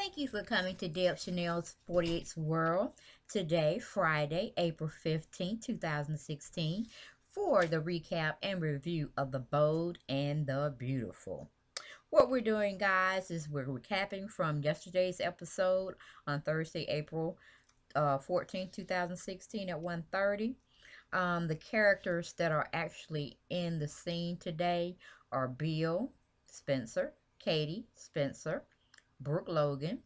Thank you for coming to Deb Chanel's 48th World. Today, Friday, April 15th, 2016, for the recap and review of The Bold and the Beautiful. What we're doing, guys, is we're recapping from yesterday's episode on Thursday, April 14th, 2016 at 1:30. The characters that are actually in the scene today are Bill, Spencer, Katie, Spencer, Brooke Logan,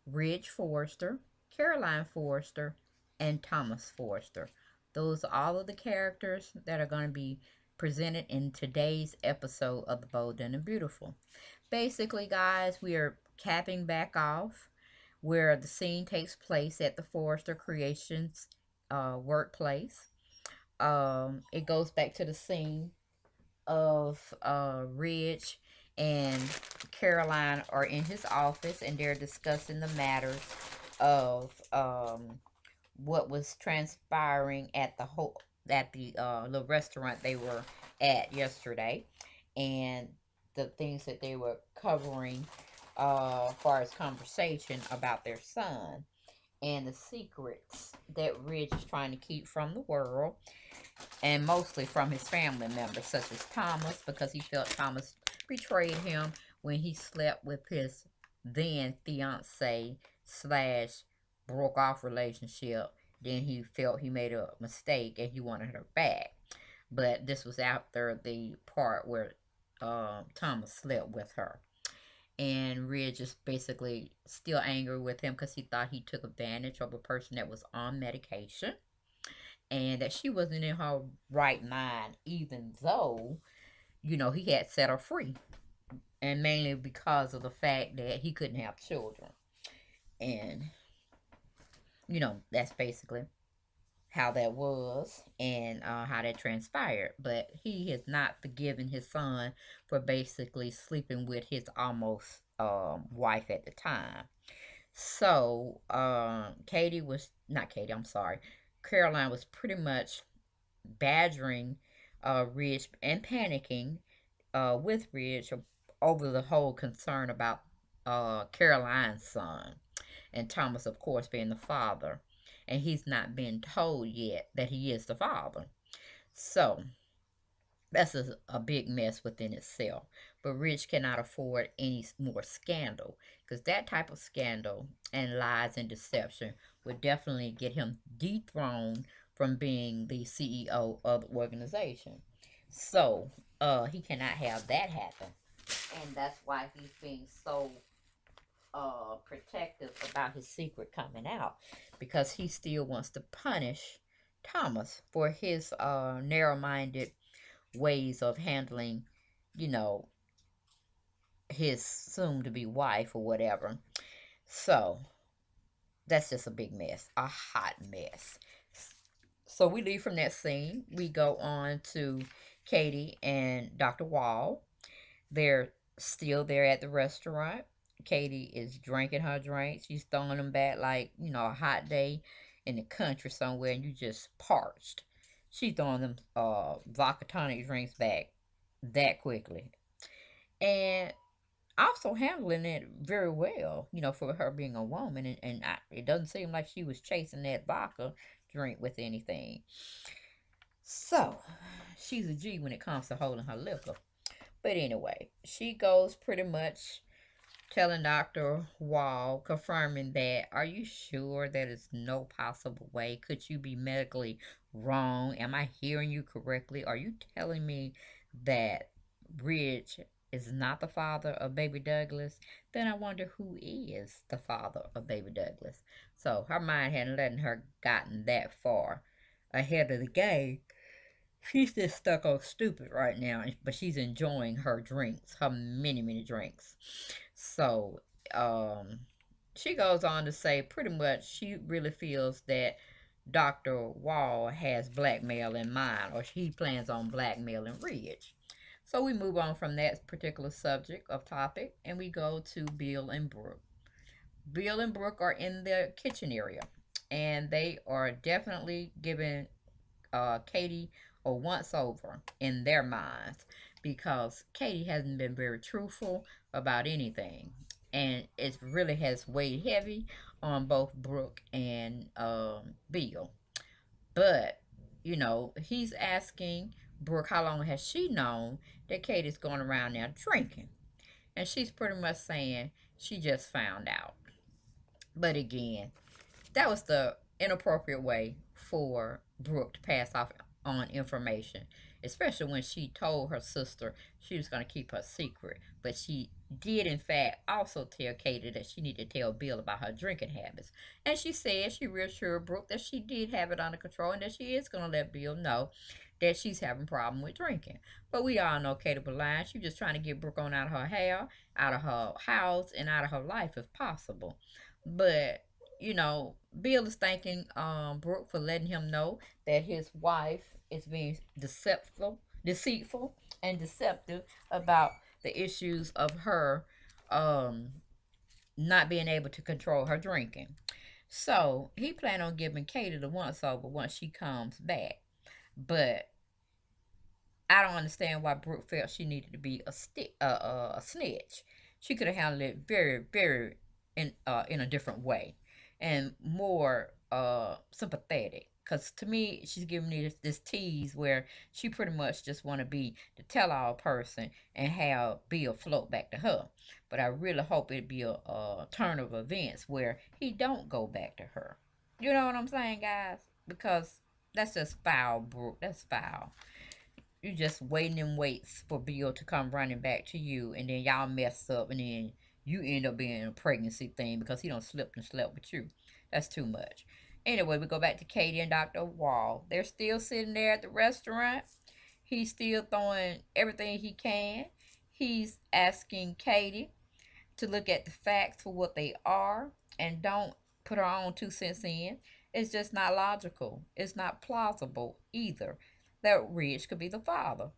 Ridge Forrester, Caroline Forrester, and Thomas Forrester. Those are all of the characters that are going to be presented in today's episode of The Bold and the Beautiful. Basically, guys, we are capping back off where the scene takes place at the Forrester Creations workplace. It goes back to the scene of Ridge and Caroline are in his office and they're discussing the matters of what was transpiring at the restaurant they were at yesterday, and the things that they were covering as far as conversation about their son and the secrets that Ridge is trying to keep from the world and mostly from his family members, such as Thomas, because he felt Thomas betrayed him when he slept with his then fiance slash broke off relationship. Then he felt he made a mistake and he wanted her back. But this was after the part where Thomas slept with her. And Ridge is basically still angry with him because he thought he took advantage of a person that was on medication and that she wasn't in her right mind, even though, he had set her free. And mainly because of the fact that he couldn't have children. And, that's basically how that was and how that transpired. But he has not forgiven his son for basically sleeping with his almost wife at the time. So, Caroline was pretty much badgering Ridge and panicking with Ridge over the whole concern about Caroline's son, and Thomas, of course, being the father. And he's not been told yet that he is the father. So that's a big mess within itself. But Rich cannot afford any more scandal because that type of scandal and lies and deception would definitely get him dethroned from being the CEO of the organization. So he cannot have that happen. And that's why he's being so protective about his secret coming out because he still wants to punish Thomas for his narrow minded ways of handling, you know, his soon to be wife or whatever. So that's just a big mess, a hot mess. So we leave from that scene. We go on to Katie and Dr. Wall. They're still there at the restaurant. Katie is drinking her drinks. She's throwing them back like, a hot day in the country somewhere and you just parched. She's throwing them vodka tonic drinks back that quickly. And also handling it very well, for her being a woman. And it doesn't seem like she was chasing that vodka drink with anything. So, she's a G when it comes to holding her liquor. But anyway, she goes pretty much telling Dr. Wall, confirming that, are you sure there is no possible way? Could you be medically wrong? Am I hearing you correctly? Are you telling me that Ridge is not the father of baby Douglas? Then I wonder who is the father of baby Douglas. So her mind hadn't letting her gotten that far ahead of the game. She's just stuck on stupid right now, but she's enjoying her drinks, her many, many drinks. So, she goes on to say pretty much she really feels that Dr. Wall has blackmail in mind, or he plans on blackmailing Ridge. So we move on from that particular subject of topic and we go to Bill and Brooke. Bill and Brooke are in the kitchen area and they are definitely giving Katie a once over in their minds because Katie hasn't been very truthful about anything. and it really has weighed heavy on both Brooke and Bill. But he's asking Brooke how long has she known that Katie's going around now drinking, and she's pretty much saying she just found out. But again, that was the inappropriate way for Brooke to pass off on information, especially when she told her sister she was going to keep her secret. But she did, in fact, also tell Katie that she needed to tell Bill about her drinking habits. And she said she reassured Brooke that she did have it under control and that she is going to let Bill know that she's having a problem with drinking. But we all know Katie was lying. She was just trying to get Brooke on out of her hair, out of her house, and out of her life if possible. But Bill is thanking Brooke for letting him know that his wife is being deceitful, and deceptive about the issues of her um, not being able to control her drinking. So he planned on giving Katie the once over once she comes back. But I don't understand why Brooke felt she needed to be a snitch. She could have handled it very, very in a different way, and more sympathetic. Cause to me, she's giving me this tease where she pretty much just want to be the tell-all person and have Bill float back to her. But I really hope it be a turn of events where he don't go back to her. You know what I'm saying, guys? Because that's just foul, Brooke. That's foul. You just waiting and waits for Bill to come running back to you, and then y'all mess up, and then you end up being a pregnancy thing because he don't slipped and slept with you. That's too much. Anyway, we go back to Katie and Dr. Wall. They're still sitting there at the restaurant. He's still throwing everything he can. He's asking Katie to look at the facts for what they are and don't put her own 2 cents in. It's just not logical. It's not plausible either that Ridge could be the father.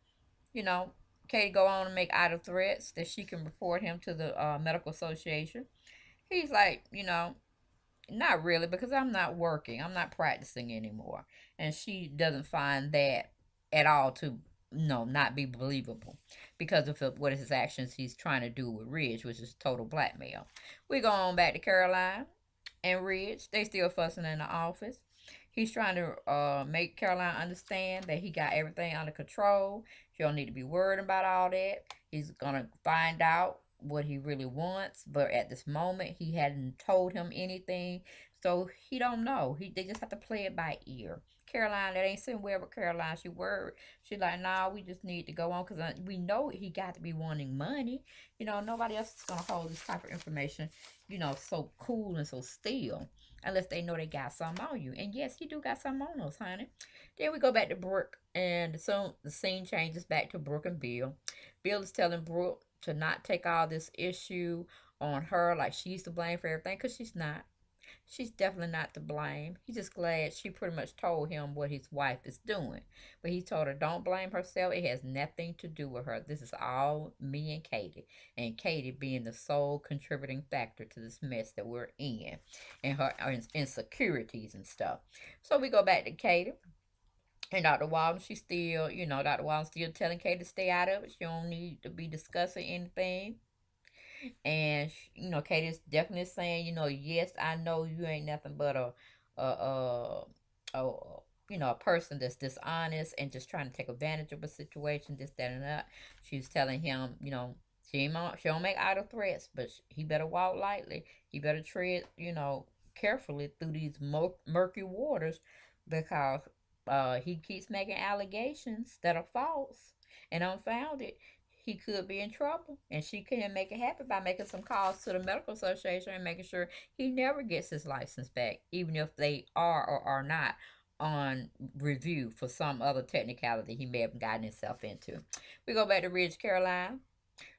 You know, Katie go on and make idle threats that she can report him to the medical association. He's like, not really, because I'm not working. I'm not practicing anymore. And she doesn't find that at all to not be believable because of what his actions he's trying to do with Ridge, which is total blackmail. We go on back to Caroline and Ridge. They still fussing in the office. He's trying to make Caroline understand that he got everything under control. She don't need to be worried about all that. He's gonna find out what he really wants, but at this moment he hadn't told him anything, so he don't know. They just have to play it by ear. Caroline, that ain't sitting well with Caroline. She worried. She like, nah, we just need to go on because we know he got to be wanting money. Nobody else is gonna hold this type of information, so cool and so still, unless they know they got something on you. And yes, he do got something on us, honey. Then we go back to Brooke, and so the scene changes back to Brooke and Bill. Bill is telling Brooke to not take all this issue on her like she's to blame for everything, because she's not. She's definitely not to blame. He's just glad she pretty much told him what his wife is doing. But he told her, don't blame herself. It has nothing to do with her. This is all me and Katie. And Katie being the sole contributing factor to this mess that we're in. And her insecurities and stuff. So we go back to Katie. And Dr. Walden, she's still, Dr. Walden's still telling Katie to stay out of it. She don't need to be discussing anything. And Katie's definitely saying, yes, I know you ain't nothing but a a person that's dishonest and just trying to take advantage of a situation, this, that, and that. She's telling him, she don't make idle threats, but he better walk lightly. He better tread, carefully through these murky waters, because he keeps making allegations that are false and unfounded. He could be in trouble, and she can make it happen by making some calls to the medical association and making sure he never gets his license back, even if they are or are not on review for some other technicality he may have gotten himself into. We go back to Ridge, Carolina.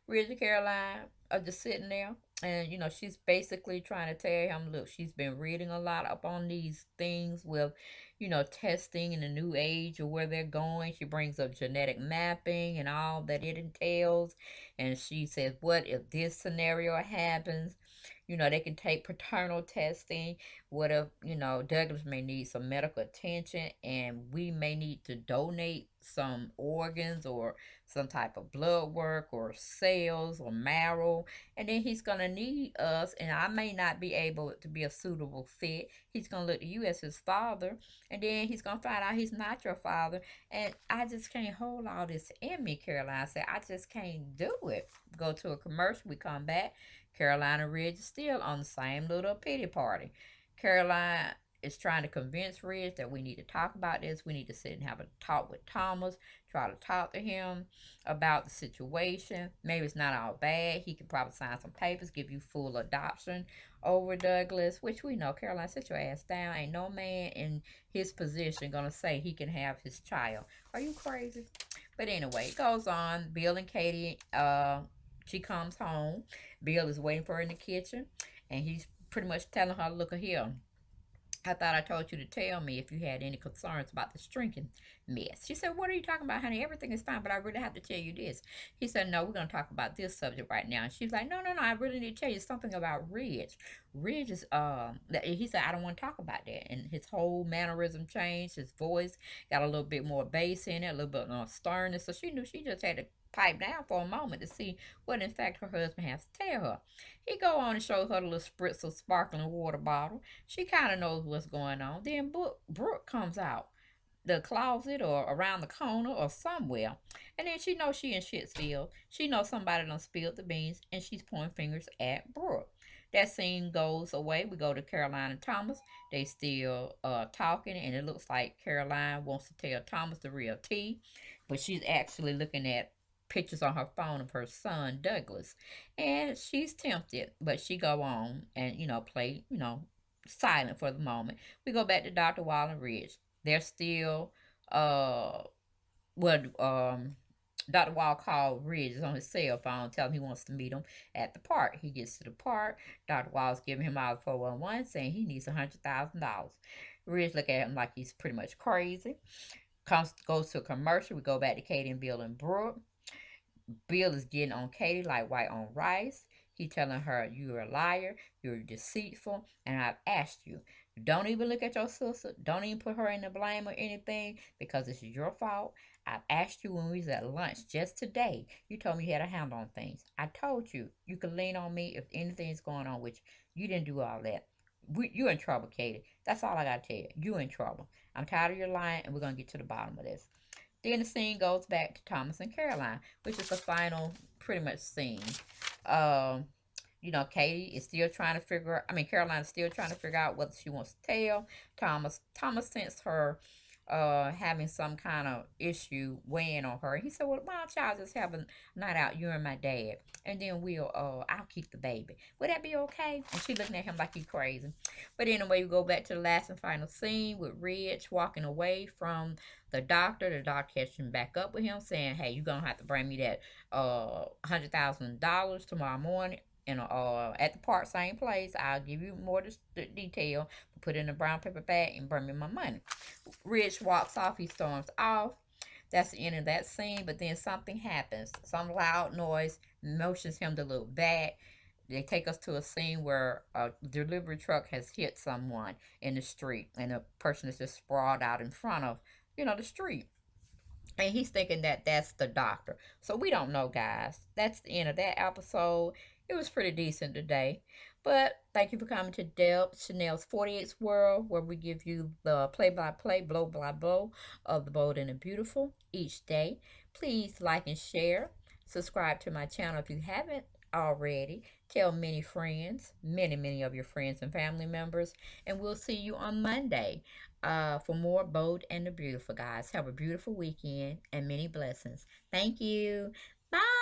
Ridge, Caroline are just sitting there. And, she's basically trying to tell him, look, she's been reading a lot up on these things with, testing in the new age or where they're going. She brings up genetic mapping and all that it entails. And she says, what if this scenario happens? They can take paternal testing. What if, Douglas may need some medical attention and we may need to donate some organs or some type of blood work or cells or marrow. And then he's going to need us, and I may not be able to be a suitable fit. He's going to look at you as his father, and then he's going to find out he's not your father. And I just can't hold all this in me, Caroline said. I just can't do it. Go to a commercial, we come back. Carolina Ridge is still on the same little pity party. Caroline is trying to convince Ridge that we need to talk about this. We need to sit and have a talk with Thomas, try to talk to him about the situation. Maybe it's not all bad. He could probably sign some papers, give you full adoption over Douglas, which we know. Caroline, sit your ass down. Ain't no man in his position gonna say he can have his child. Are you crazy? But anyway, it goes on. Bill and Katie, she comes home. Bill is waiting for her in the kitchen, and he's pretty much telling her, look here, I thought I told you to tell me if you had any concerns about this drinking mess. She said, what are you talking about, honey? Everything is fine, but I really have to tell you this. He said, no, we're going to talk about this subject right now. And she's like, no, no, no, I really need to tell you something about Ridge. Ridge is, he said, I don't want to talk about that. And his whole mannerism changed. His voice got a little bit more bass in it, a little bit more sternness. So she knew she just had to pipe down for a moment to see what in fact her husband has to tell her. He go on and shows her the little spritz of sparkling water bottle. She kind of knows what's going on. Then Brooke comes out the closet or around the corner or somewhere. And then she knows she in Shitsville. She knows somebody done spilled the beans and she's pointing fingers at Brooke. That scene goes away. We go to Caroline and Thomas. They still talking, and it looks like Caroline wants to tell Thomas the real tea, but she's actually looking at pictures on her phone of her son Douglas, and she's tempted, but she go on and play silent for the moment. We go back to Dr. Wallen Ridge. They're still well Dr. Wall called Ridge on his cell phone, telling him he wants to meet him at the park. He gets to the park. Dr. Wall's giving him out 411, saying he needs $100,000. Ridge look at him like he's pretty much crazy. Goes to a commercial. We go back to Katie and Bill and Brooke. Bill is getting on Katie like white on rice. He telling her, you're a liar, you're deceitful, and I've asked you. Don't even look at your sister. Don't even put her in the blame or anything because this is your fault. I've asked you when we was at lunch just today. You told me you had a handle on things. I told you you could lean on me if anything's going on, which you didn't do all that. You're in trouble, Katie. That's all I got to tell you. You're in trouble. I'm tired of your lying, and we're going to get to the bottom of this. Then the scene goes back to Thomas and Caroline, which is the final pretty much scene. Um, Katie is still trying to Caroline is still trying to figure out whether she wants to tell Thomas sensed her having some kind of issue weighing on her. He said, well, why don't y'all just have a night out, you and my dad, and then I'll keep the baby. Would that be okay? And she looking at him like he's crazy. But anyway, we go back to the last and final scene with Ridge walking away from the doctor. The doctor catching back up with him, saying, hey, you're gonna have to bring me that $100,000 tomorrow morning. At the park, same place. I'll give you more detail. Put it in a brown paper bag and bring me my money. Rich walks off. He storms off. That's the end of that scene. But then something happens. Some loud noise motions him to look back. They take us to a scene where a delivery truck has hit someone in the street, and a person is just sprawled out in front of, the street. And he's thinking that that's the doctor. So we don't know, guys. That's the end of that episode. It was pretty decent today. But thank you for coming to Deb Chanel's 48th World, where we give you the play by play, blow by blow of the bold and the beautiful each day. Please like and share. Subscribe to my channel if you haven't already. Tell many friends, many, many of your friends and family members. And we'll see you on Monday for more Bold and the Beautiful, guys. Have a beautiful weekend and many blessings. Thank you. Bye.